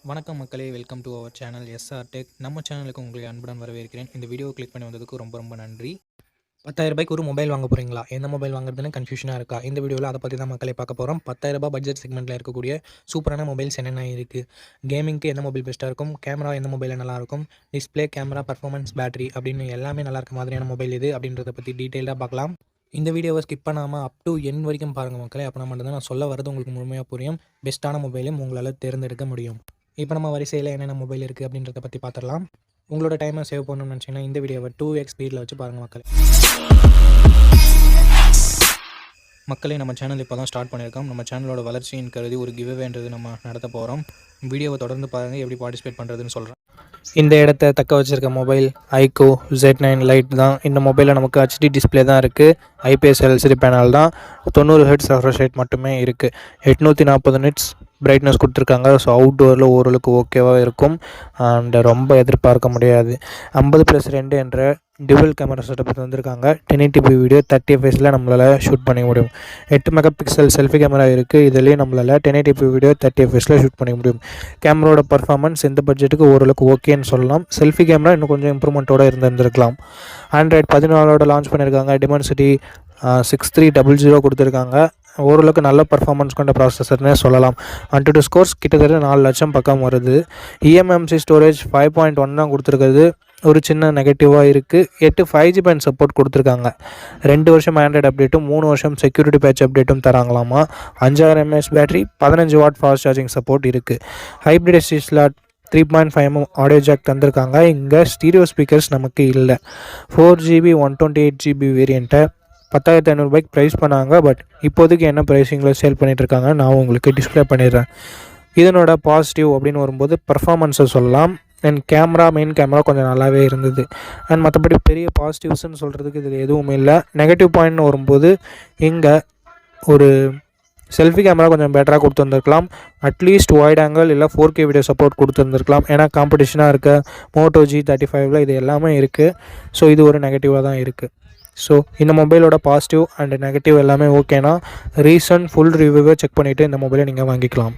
வணக்கம் மக்களே, welcome to our channel SR tech. நம்ம சேனலுக்கு உங்களை அன்புடன் வரவேற்கிறேன். இந்த வீடியோ கிளிக் பண்ணி வந்ததுக்கு ரொம்ப நன்றி. 10,000 ரூபாய்க்கு ஒரு மொபைல் வாங்க போகிறீங்களா? எந்த மொபைல் வாங்குறதுன்னு கன்ஃபியூஷனாக இருக்கா? இந்த வீடியோவில் அதை பற்றி தான் மக்களே பார்க்க போகிறோம். 10,000 ரூபாய் பட்ஜெட் செக்மெண்ட்டில் இருக்கக்கூடிய சூப்பரான மொபைல்ஸ் என்னென்ன இருக்குது, கேமிங்க்கு எந்த மொபைல் பெஸ்ட்டாக இருக்கும், கேமரா எந்த மொபைலில் நல்லாயிருக்கும், டிஸ்பிளே, கேமரா, பர்ஃபார்மன்ஸ், பேட்டரி அப்படின்னு எல்லாமே நல்லா இருக்க மாதிரியான மொபைல் இது அப்படின்றத பற்றி டீட்டெயிலாக பார்க்கலாம். இந்த வீடியோவை ஸ்கிப் பண்ணாமல் அப் டு என் வரைக்கும் பாருங்கள் மக்களே. அப்போ மட்டும்தான் நான் சொல்ல வரது உங்களுக்கு முழுமையாக புரியும். பெஸ்ட்டான மொபைலையும் உங்களால் தேர்ந்தெடுக்க முடியும். இப்போ நம்ம வரிசையில் என்னென்ன மொபைல் இருக்குது அப்படின்றத பற்றி பார்த்துடலாம். உங்களோட டைமை சேவ் பண்ணணும்னு நினச்சிங்கன்னா இந்த வீடியோவை 2x ஸ்பீடில் வச்சு பாருங்கள் மக்களே. மக்களே, நம்ம சேனல் இப்போ தான் ஸ்டார்ட் பண்ணியிருக்கோம். நம்ம சேனலோட வளர்ச்சியின் கருதி ஒரு கிவ்அவேன்றது நம்ம நடத்த போகிறோம். வீடியோவை தொடர்ந்து பாருங்கள், எப்படி பார்ட்டிசிபேட் பண்ணுறதுன்னு சொல்கிறேன். இந்த இடத்த தக்க வச்சுருக்க மொபைல் ஐகோ Z9 லைட் தான். இந்த மொபைலில் நமக்கு HD டிஸ்பிளே தான் இருக்குது. IPS LCD பேனல் தான். 90 Hz ரெஃப்ரெஷ் ரேட் மட்டுமே இருக்குது. 840 நிட்ஸ் பிரைட்னஸ் கொடுத்துருக்காங்க. ஸோ அவுட்டோரில் ஓரளவுக்கு ஓகேவாக இருக்கும் அண்ட் ரொம்ப எதிர்பார்க்க முடியாது. 50+2 என்ற டியூவல் கேமரா செட்டப் வந்திருக்காங்க. 1080p வீடியோ 30 fps நம்மளால் ஷூட் பண்ண முடியும். 8 மெகாபிக்சல் செல்ஃபி கேமரா இருக்குது. இதிலேயே நம்மளால் 1080p வீடியோ 30 fps ஷூட் பண்ண முடியும். கேமராவோட பர்ஃபார்மன்ஸ் இந்த பட்ஜெட்டுக்கு ஓரளவுக்கு ஓகேன்னு சொல்லலாம். செல்ஃபி கேமரா இன்னும் கொஞ்சம் இம்ப்ரூவ்மெண்ட்டோடு இருந்திருக்கலாம். ஆண்ட்ராய்ட் 14 லான்ச் பண்ணியிருக்காங்க. Dimensity 6300 கொடுத்துருக்காங்க. ஓரளவுக்கு நல்ல பர்ஃபார்மன்ஸ் கொண்ட ப்ராசஸர்னே சொல்லலாம். 1-2 ஸ்கோர்ஸ் கிட்டத்தட்ட 4 லட்சம் பக்கம் வருது. eMMC ஸ்டோரேஜ் 5.1 தான் கொடுத்துருக்குது. ஒரு சின்ன நெகட்டிவாக இருக்குது. 8 5G பேண்ட் சப்போர்ட் கொடுத்துருக்காங்க. 2 வருஷம் ஆண்ட்ராய்டு அப்டேட்டும் 3 வருஷம் செக்யூரிட்டி பேட்ச் அப்டேட்டும் தராங்களாமா. 5000 mAh battery, 15 watt fast charging support இருக்குது. Hybrid SD slot 3.5mm audio jack தந்திருக்காங்க. இங்கே ஸ்டீரியோ ஸ்பீக்கர்ஸ் நமக்கு இல்லை. 4GB 128GB வேரியண்ட்டை 10,500 ரூபாய்க்கு ப்ரைஸ் பண்ணாங்க. பட் இப்போதைக்கு என்ன ப்ரைஸிங்கில் சேல் பண்ணிகிட்ருக்காங்க நான் உங்களுக்கு டிஸ்பிளே பண்ணிடுறேன். இதனோட பாசிட்டிவ் அப்படின்னு வரும்போது பர்ஃபார்மன்ஸை சொல்லலாம். அண்ட் மெயின் கேமரா கொஞ்சம் நல்லாவே இருந்தது. அண்ட் மற்றபடி பெரிய பாசிட்டிவ்ஸ்ன்னு சொல்கிறதுக்கு இதில் எதுவுமே இல்லை. நெகட்டிவ் பாயிண்ட்னு வரும்போது இங்கே ஒரு செல்ஃபி கேமரா கொஞ்சம் பெட்டராக கொடுத்துருந்துருக்கலாம். அட்லீஸ்ட் வைட் ஆங்கிள் இல்லை 4K வீடியோ சப்போர்ட் கொடுத்துருந்துருக்கலாம். ஏன்னா காம்படிஷனாக இருக்க Moto G35 இது எல்லாமே இருக்குது. ஸோ இது ஒரு நெகட்டிவாக தான் இருக்குது. ஸோ இந்த மொபைலோட பாசிட்டிவ் அண்ட் நெகட்டிவ் எல்லாமே ஓகேனா ரீசன்ட் ஃபுல் ரிவ்யூவை செக் பண்ணிவிட்டு இந்த மொபைலை நீங்கள் வாங்கிக்கலாம்.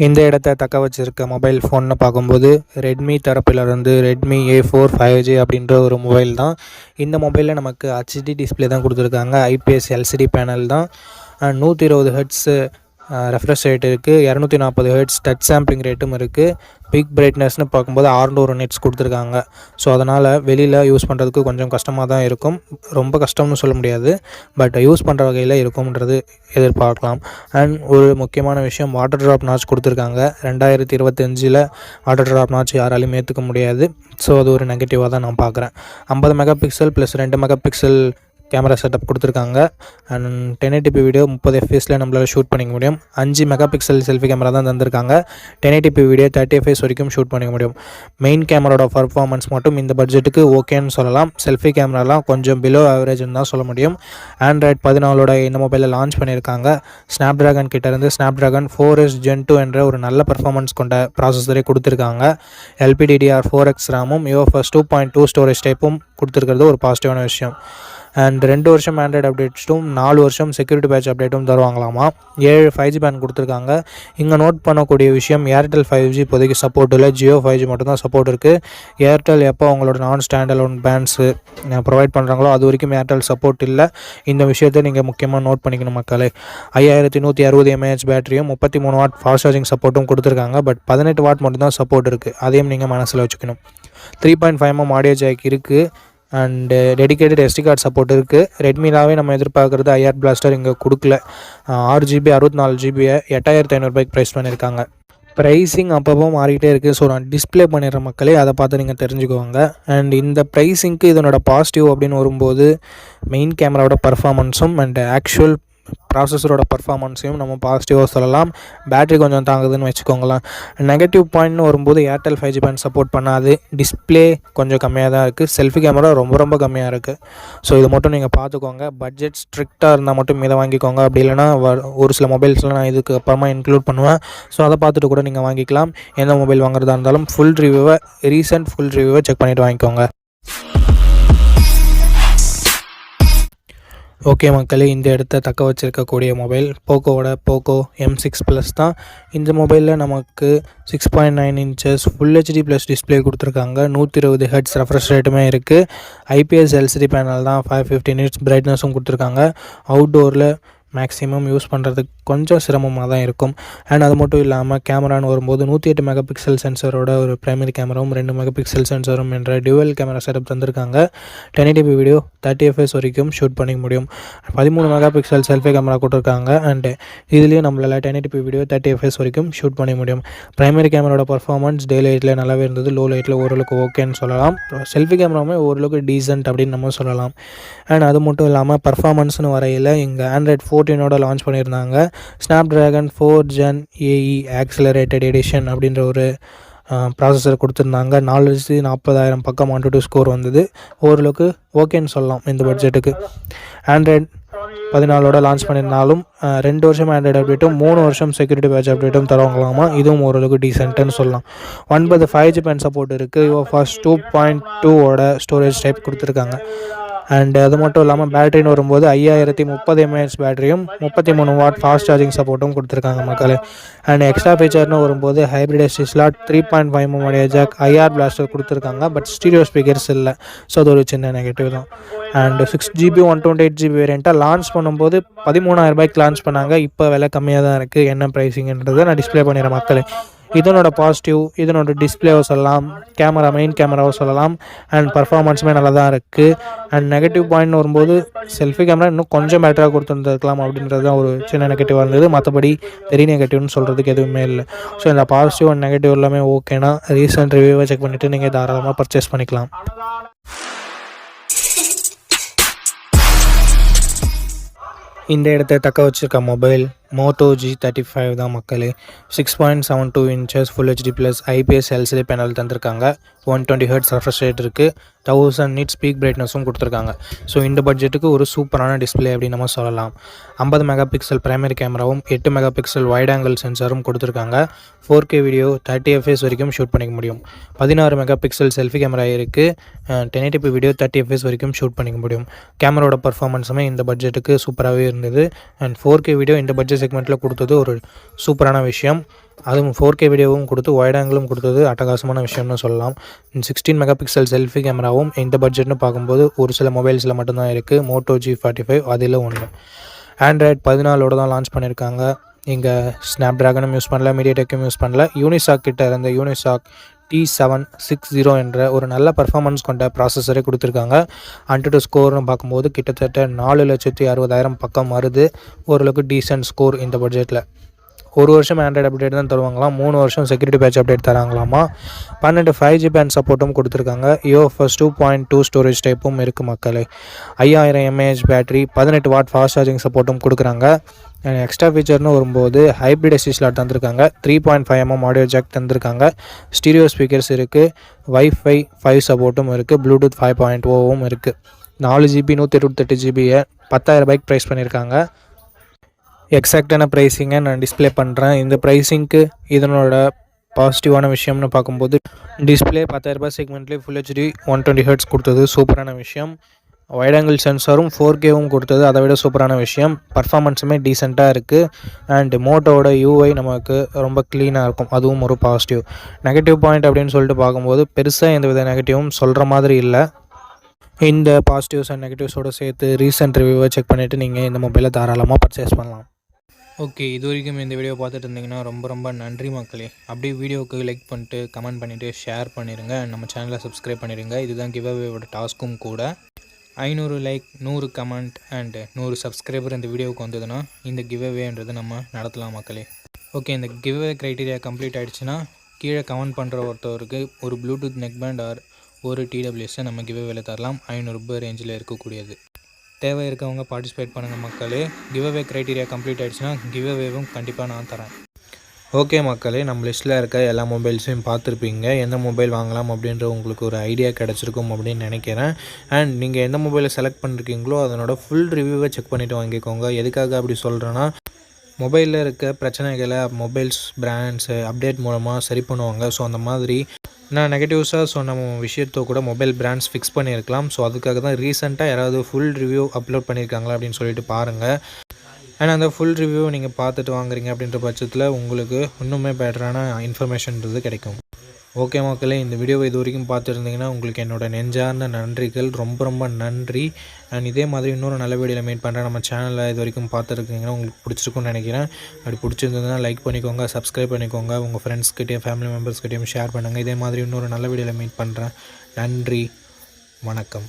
இந்த இடத்த தக்க வச்சுருக்க மொபைல் ஃபோன்னு பார்க்கும்போது ரெட்மி தரப்பிலிருந்து ரெட்மி A4 5G அப்படின்ற ஒரு மொபைல் தான். இந்த மொபைலில் நமக்கு HD டிஸ்பிளே தான் கொடுத்துருக்காங்க. IPS LCD பேனல் தான். 120 Hz ரெஃப்ரெஷ் ரேட் இருக்குது. 240 Hz டச் சாம்பிளிங் ரேட்டும் இருக்குது. பிக் பிரைட்னஸ்னு பார்க்கும்போது 600 நிட்ஸ் கொடுத்துருக்காங்க. ஸோ அதனால் வெளியில் யூஸ் பண்ணுறதுக்கு கொஞ்சம் கஷ்டமாக தான் இருக்கும். ரொம்ப கஷ்டம்னு சொல்ல முடியாது, பட் யூஸ் பண்ணுற வகையில் இருக்கும்ன்றது எதிர்பார்க்கலாம். அண்ட் ஒரு முக்கியமான விஷயம், வாட்டர் ட்ராப் நாட்ச் கொடுத்துருக்காங்க. 2025 வாட்டர் ட்ராப் நாட்ச் யாராலையும் ஏற்றுக்க முடியாது. ஸோ அது ஒரு நெகட்டிவாக தான் நான் பார்க்குறேன். 50 megapixel plus 2 megapixel camera setup கொடுத்துருக்காங்க. அண்ட் 1080p வீடியோ 30 fps நம்மளால் ஷூட் பண்ணிக்க முடியும். 5 மெகாபிக்சல் செல்ஃபி கேமரா தான் தந்திருக்காங்க. 1080p வீடியோ 30 fps வரைக்கும் ஷூட் பண்ணிக்க முடியும். மெயின் கேமராவோட பர்ஃபார்மன்ஸ் மட்டும் இந்த பட்ஜெட்டுக்கு ஓகேன்னு சொல்லலாம். செல்ஃபி கேமராலாம் கொஞ்சம் பிலோ ஆவரேஜ்னு தான் சொல்ல முடியும். ஆண்ட்ராய்ட் 14 இந்த மொபைலில் லான்ச் பண்ணியிருக்காங்க. ஸ்னாப்ட்ராகன் கிட்டேருந்து ஸ்னாப்ட்ராகன் 4S Gen 2 என்ற ஒரு நல்ல பர்ஃபார்மன்ஸ் கொண்ட ப்ராசஸரே கொடுத்துருக்காங்க. LPDDR4X ரேமும் UFS 2.2 ஸ்டோரேஜ் டைப்பும் கொடுத்துருக்கிறது ஒரு பாசிட்டிவான விஷயம். அண்ட் 2 வருஷம் ஆண்ட்ராய்டு அப்டேட்ஸும் 4 வருஷம் செக்யூரிட்டி பேட்ச் அப்டேட்டும் தருவாங்களாமா. 7 5G பேண்ட் கொடுத்துருக்காங்க. இங்கே நோட் பண்ணக்கூடிய விஷயம், ஏர்டெல் 5G இப்போதைக்கு சப்போர்ட் இல்லை. ஜியோ 5G மட்டும்தான் சப்போர்ட் இருக்குது. ஏர்டெல் எப்போ அவங்களோட நான் ஸ்டாண்ட் அலோன் பேண்ட்ஸு ப்ரொவைட் பண்ணுறாங்களோ அது வரைக்கும் ஏர்டெல் சப்போர்ட் இல்லை. இந்த விஷயத்தை நீங்கள் முக்கியமாக நோட் பண்ணிக்கணும் மக்களே. 5160 mAh பேட்டரியும் 33 வாட் ஃபாஸ்ட் சார்ஜிங் சப்போர்ட்டும் கொடுத்துருக்காங்க. பட் 18 வாட் மட்டும்தான் சப்போர்ட் இருக்குது. அதையும் நீங்கள் மனசில் வச்சுக்கணும். 3.5mm ஆடியோ ஜாக் இருக்குது. And dedicated SD card support இருக்குது. ரெட்மிலாவே நம்ம எதிர்பார்க்குறது IR பிளாஸ்டர் இங்கே கொடுக்கல. 6GB 64GB 8,500 ரூபாய்க்கு ப்ரைஸ் பண்ணியிருக்காங்க. ப்ரைஸிங் அப்பப்போ மாறிக்கிட்டே இருக்குது. ஸோ நான் டிஸ்பிளே பண்ணிடுற மக்களே, அதை பார்த்து நீங்கள் தெரிஞ்சுக்குவாங்க. அண்ட் இந்த ப்ரைஸிங்க்கு இதனோட பாசிட்டிவ் அப்படின்னு வரும்போது மெயின் கேமராவோட பர்ஃபார்மன்ஸும் அண்ட் ஆக்சுவல் ப்ராசஸரோட பர்ஃபார்மன்ஸையும் நம்ம பாசிட்டிவாக சொல்லலாம். பேட்டரி கொஞ்சம் தாங்குதுன்னு வச்சுக்கோங்களேன். நெகட்டிவ் பாயிண்ட்னு வரும்போது ஏர்டெல் 5G பேண்ட் சப்போர்ட் பண்ணாது. டிஸ்பிளே கொஞ்சம் கம்மியாக தான் இருக்குது. செல்ஃபி கேமரா ரொம்ப கம்மியாக இருக்குது. ஸோ இது மட்டும் நீங்கள் பார்த்துக்கோங்க. பட்ஜெட் ஸ்ட்ரிக்டாக இருந்தால் மட்டும் இதை வாங்கிக்கோங்க. அப்படி இல்லைனா ஒரு சில மொபைல்ஸ்லாம் நான் இதுக்கு அப்புறமா இன்க்ளூட் பண்ணுவேன். ஸோ அதை பார்த்துட்டு கூட நீங்கள் வாங்கிக்கலாம். எந்த மொபைல் வாங்குறதா இருந்தாலும் ரீசன்ட் ஃபுல் ரிவ்யூவை செக் பண்ணிவிட்டு வாங்கிக்கோங்க. ஓகே மக்களே, இந்த இடத்த தக்க வச்சிருக்கக்கூடிய மொபைல் போக்கோவோட போக்கோ M6 ப்ளஸ் தான். இந்த மொபைலில் நமக்கு 6.9 inches full HD plus display கொடுத்துருக்காங்க. 120 ஹெர்ட்ஸ் ரெஃப்ரெஷ் ரேட்டுமே இருக்குது. IPS LCD பேனல் தான். 550 நிட்ஸ் பிரைட்னஸும் கொடுத்துருக்காங்க. அவுட்டோரில் மேக்ஸிமம் யூஸ் பண்ணுறதுக்கு கொஞ்சம் சிரமமாக தான் இருக்கும். அண்ட் அது மட்டும் இல்லாமல் கேமரான்னு வரும்போது 108 மெகா பிக்சல் சென்சரோட ஒரு பிரைமரி கேமராவும் 2 மெகா பிக்சல் சென்சரும் என்ற டியூவல் கேமரா செட்டப் தந்திருக்காங்க. 1080p வீடியோ 30 fps வரைக்கும் ஷூட் பண்ணிக்க முடியும். 13 மெகா பிக்சல் செல்ஃபி கேமரா கொடுத்துருக்காங்க. அண்டு இதுலேயும் நம்மளால் 1080p வீடியோ 30 fps வரைக்கும் ஷூட் பண்ண முடியும். பிரைமரி கேமராவோட பர்ஃபார்மன்ஸ் டே லைட்டில் நல்லாவே இருந்தது. லோ லைட்டில் ஓரளவுக்கு ஓகேன்னு சொல்லலாம். செல்ஃபி கேமராவுமே ஓரளவுக்கு டீசென்ட் அப்படின்னு நம்ம சொல்லலாம். அண்ட் அது மட்டும் இல்லாமல் பர்ஃபார்மன்ஸ்னு வரையில் இங்கே Android 14 லான்ச் பண்ணியிருந்தாங்க. Snapdragon 4 Gen AE accelerated edition அப்படின்ற ஒரு ப்ராசஸர் கொடுத்துருந்தாங்க. 4,40,000 பக்கம் AnTuTu ஸ்கோர் வந்தது. ஓரளவுக்கு ஓகேன்னு சொல்லலாம் இந்த பட்ஜெட்டுக்கு. ஆண்ட்ராய்ட் 14 லான்ச் பண்ணியிருந்தாலும் 2 வருஷம் ஆண்ட்ராய்டு அப்டேட்டும் 3 வருஷம் செக்யூரிட்டி பேட்ச் அப்டேட்டும் தருவாங்களாமா. இதுவும் ஓரளவுக்கு டீசென்ட்டுன்னு சொல்லலாம். 9 5G சப்போர்ட் இருக்குது. UFS 2.2 ஸ்டோரேஜ் டைப் கொடுத்துருக்காங்க. அண்ட் அது மட்டும் இல்லாமல் பேட்டரின்னு வரும்போது 5030 mAh பேட்டரியும் 33 வாட் ஃபாஸ்ட் சார்ஜிங் சப்போர்ட்டும் கொடுத்துருக்காங்க மக்களே. அண்ட் எக்ஸ்ட்ரா ஃபீச்சர்னு வரும்போது hybrid SD slot 3.5mm audio jack IR blaster கொடுத்துருக்காங்க. பட் ஸ்டீரியோ ஸ்பீக்கர்ஸ் இல்லை. ஸோ அது ஒரு சின்ன நெகட்டிவ் தான். அண்ட் 6GB 128GB வேரியண்ட்டாக லான்ச் பண்ணும்போது 13,000 லான்ச் பண்ணாங்க. இப்போ விலை கம்மியாக தான் இருக்குது. என்ன ப்ரைஸிங்கன்றதை நான் டிஸ்பிளே பண்ணிடுறேன் மக்களே. இதனோட பாசிட்டிவ், இதனோட டிஸ்பிளேவை சொல்லலாம், கேமரா மெயின் கேமராவை சொல்லலாம். அண்ட் பர்ஃபார்மன்ஸுமே நல்லா தான் இருக்குது. அண்ட் நெகட்டிவ் பாயிண்ட்னு வரும்போது செல்ஃபி கேமரா இன்னும் கொஞ்சம் பெட்டராக கொடுத்துருந்துருக்கலாம் அப்படின்றது தான் ஒரு சின்ன நெகட்டிவாக இருந்தது. மற்றபடி பெரிய நெகட்டிவ்னு சொல்கிறதுக்கு எதுவுமே இல்லை. ஸோ இந்த பாசிட்டிவ் அண்ட் நெகட்டிவ் எல்லாமே ஓகேனா ரீசெண்ட் ரிவ்யூவை செக் பண்ணிவிட்டு நீங்கள் தாராளமாக பர்ச்சேஸ் பண்ணிக்கலாம். இந்த இடத்த தக்க வச்சிருக்க மொபைல் Moto G35 தான் மக்களே. 6.72 inches full HD plus IPS LCD panel தந்திருக்காங்க. 120 ஹெர்ட்ஸ் ரெஃப்ரெஷ் ரேட் இருக்குது. 1000 நிட்ஸ் பீக் பிரைட்னஸும் கொடுத்துருக்காங்க. ஸோ இந்த பட்ஜெட்டுக்கு ஒரு சூப்பரான டிஸ்பிளே அப்படின்னு நம்ம சொல்லலாம். 50 மெகா பிக்சல் பிரைமரி கேமராவும் 8 மெகா பிக்சல் வைட் ஆங்கிள் சென்சாரும் கொடுத்துருக்காங்க. 4K வீடியோ 30 fps வரைக்கும் ஷூட் பண்ணிக்க முடியும். 16 மெகா பிக்சல் செல்ஃபி கேமரா இருக்குது. 1080p வீடியோ 30 fps வரைக்கும் ஷூட் பண்ணிக்க முடியும். கேமராவோட பர்ஃபார்மன்ஸுமே இந்த பட்ஜெட்டுக்கு சூப்பராகவே இருந்தது. அண்ட் 4K வீடியோ இந்த பட்ஜெட் செக்மெண்ட்டில் கொடுத்தது ஒரு சூப்பரான விஷயம். அதுவும் 4K வீடியோவும் கொடுத்து வைட் ஆங்கிளும் கொடுத்தது அட்டகாசமான விஷயம்னு சொல்லலாம். 16 மெகா பிக்சல் செல்ஃபி கேமராவும் இந்த பட்ஜெட்னு பார்க்கும்போது ஒரு சில மொபைல்ஸில் மட்டும்தான் இருக்குது. Moto G45 அதில் ஒன்று. ஆண்ட்ராய்ட் 14 தான் லான்ச் பண்ணியிருக்காங்க. இங்கே ஸ்னாப்ட்ராகனும் யூஸ் பண்ணல, மீடியாடெக்கும் யூஸ் பண்ணல. யூனிசாக் கிட்ட இருந்த யூனிசாக் T760 என்ற ஒரு நல்ல பர்ஃபார்மன்ஸ் கொண்ட ப்ராசஸரே கொடுத்துருக்காங்க. AnTuTu ஸ்கோர்னு பார்க்கும்போது கிட்டத்தட்ட 4,60,000 பக்கம் வருது. ஓரளவுக்கு டீசென்ட் ஸ்கோர் இந்த பட்ஜெட்டில். 1 வருஷம் ஆண்ட்ராய்டு அப்டேட் தான் தருவாங்களாம். 3 வருஷம் செக்யூரிட்டி பேட்ச் அப்டேட் தராங்களாமா. 12 5G சப்போர்ட்டும் கொடுத்துருக்காங்க. UFS 2.2 ஸ்டோரேஜ் டைப்பும் இருக்குது மக்களே. 5000 mAh battery, 18 what fast charging சப்போர்ட்டும் கொடுக்குறாங்க. எக்ஸ்ட்ரா ஃபீச்சர்னு வரும்போது ஹைப்ரிட் SD ஸ்லாட் தந்திருக்காங்க. 3.5mm ஆடியோ ஜாக் தந்திருக்காங்க. ஸ்டீரியோ ஸ்பீக்கர்ஸ் இருக்குது. Wi-Fi 5 சப்போர்ட்டும் இருக்குது. Bluetooth 5.0வும் இருக்குது. 4GB 128GB 10,000 ப்ரைஸ் பண்ணியிருக்காங்க. எக்ஸாக்டான ப்ரைஸிங்கை நான் டிஸ்பிளே பண்ணுறேன். இந்த ப்ரைஸிங்க்கு இதனோட பாசிட்டிவான விஷயம்னு பார்க்கும்போது டிஸ்பிளே 10,000 செக்மெண்ட்லேயே ஃபுல் ஹெச்டி 120 ஹெர்ட்ஸ் கொடுத்தது சூப்பரான விஷயம். வைட் ஆங்கிள் சென்சாரும் 4Kவும் கொடுத்தது அதை விட சூப்பரான விஷயம். பர்ஃபார்மன்ஸுமே டீசெண்டாக இருக்குது. அண்ட் மோட்டோவோட UI நமக்கு ரொம்ப க்ளீனாக இருக்கும். அதுவும் ஒரு பாசிட்டிவ். நெகட்டிவ் பாயிண்ட் அப்படின்னு சொல்லிட்டு பார்க்கும்போது பெருசாக எந்த வித நெகட்டிவும் சொல்கிற மாதிரி இல்லை. இந்த பாசிட்டிவ்ஸ் அண்ட் நெகட்டிவ்ஸோடு சேர்த்து ரீசெண்ட் ரிவ்யூவை செக் பண்ணிவிட்டு நீங்கள் இந்த மொபைலை தாராளமாக பர்ச்சேஸ் பண்ணலாம். ஓகே, இது வரைக்கும் இந்த வீடியோ பார்த்துட்டு இருந்தீங்கன்னா ரொம்ப நன்றி மக்களே. அப்படியே வீடியோவுக்கு லைக் பண்ணிட்டு கமெண்ட் பண்ணிவிட்டு ஷேர் பண்ணிடுங்க. நம்ம சேனலை சப்ஸ்கிரைப் பண்ணிடுங்க. இதுதான் கிவ் அவேவோட டாஸ்க்கும் கூட. 500 லைக், 100 கமெண்ட் அண்ட் 100 சப்ஸ்கிரைபர் இந்த வீடியோவுக்கு வந்ததுன்னா இந்த கிவ் அவேன்றது நம்ம நடத்தலாம் மக்களே. ஓகே, இந்த கிவ் அவே க்ரைட்டீரியா கம்ப்ளீட் ஆகிடுச்சுன்னா கீழே கமெண்ட் பண்ணுற ஒருத்தவருக்கு ஒரு ப்ளூடூத் நெக் பேண்ட் ஆர் ஒரு TWS நம்ம கிவ் அவேல தரலாம். 500 ரூபாய் ரேஞ்சில் இருக்கக்கூடியது. தேவை இருக்கவங்க பார்ட்டிசிபேட் பண்ணுங்கள் மக்களே. கிவ் அவே க்ரைட்டீரியா கம்ப்ளீட் ஆகிடுச்சுன்னா கிவ் அவேவும் கண்டிப்பாக நான் தரேன். ஓகே மக்களே, நம்ம லிஸ்ட்டில் இருக்க எல்லா மொபைல்ஸையும் பார்த்துருப்பீங்க. எந்த மொபைல் வாங்கலாம் அப்படின்ற உங்களுக்கு ஒரு ஐடியா கிடச்சிருக்கும் அப்படின்னு நினைக்கிறேன். அண்ட் நீங்கள் எந்த மொபைலை செலக்ட் பண்ணிருக்கீங்களோ அதனோட ஃபுல் ரிவ்யூவை செக் பண்ணிவிட்டு வாங்கிக்கோங்க. எதுக்காக அப்படி சொல்கிறேன்னா, மொபைலில் இருக்க பிரச்சனைகளை மொபைல்ஸ் பிராண்ட்ஸு அப்டேட் மூலமாக சரி பண்ணுவாங்க. ஸோ அந்த மாதிரி நான் நெகட்டிவ்ஸாக சொன்ன விஷயத்த கூட மொபைல் பிராண்ட்ஸ் ஃபிக்ஸ் பண்ணியிருக்கலாம். ஸோ அதுக்காக தான் ரீசெண்டாக யாராவது ஃபுல் ரிவ்யூ அப்லோட் பண்ணியிருக்காங்களா அப்படின்னு சொல்லிட்டு பாருங்கள். அண்ட் அந்த ஃபுல் ரிவ்யூ நீங்கள் பார்த்துட்டு வாங்குறீங்க அப்படின்ற பட்சத்தில் உங்களுக்கு இன்னுமே பெட்டரான இன்ஃபர்மேஷன்றது கிடைக்கும். ஓகே மக்களே, இந்த வீடியோவை இது வரைக்கும் பார்த்துருந்தீங்கன்னா உங்களுக்கு என்னோடய நெஞ்சார்ந்த நன்றிகள். ரொம்ப ரொம்ப நன்றி. நான் இதே மாதிரி இன்னொரு நல்ல வீடியோவில் மீட் பண்ணுறேன். நம்ம சேனலில் இது வரைக்கும் பார்த்துருக்கீங்கன்னா உங்களுக்கு பிடிச்சிருக்குன்னு நினைக்கிறேன். அப்படி பிடிச்சிருந்ததுன்னா லைக் பண்ணிக்கோங்க, சப்ஸ்கிரைப் பண்ணிக்கோங்க, உங்கள் ஃப்ரெண்ட்ஸ்கிட்டையும் ஃபேமிலி மெம்பர்ஸ்கிட்டையும் ஷேர் பண்ணுங்கள். இதே மாதிரி இன்னொரு நல்ல வீடியோவில் மீட் பண்ணுறேன். நன்றி, வணக்கம்.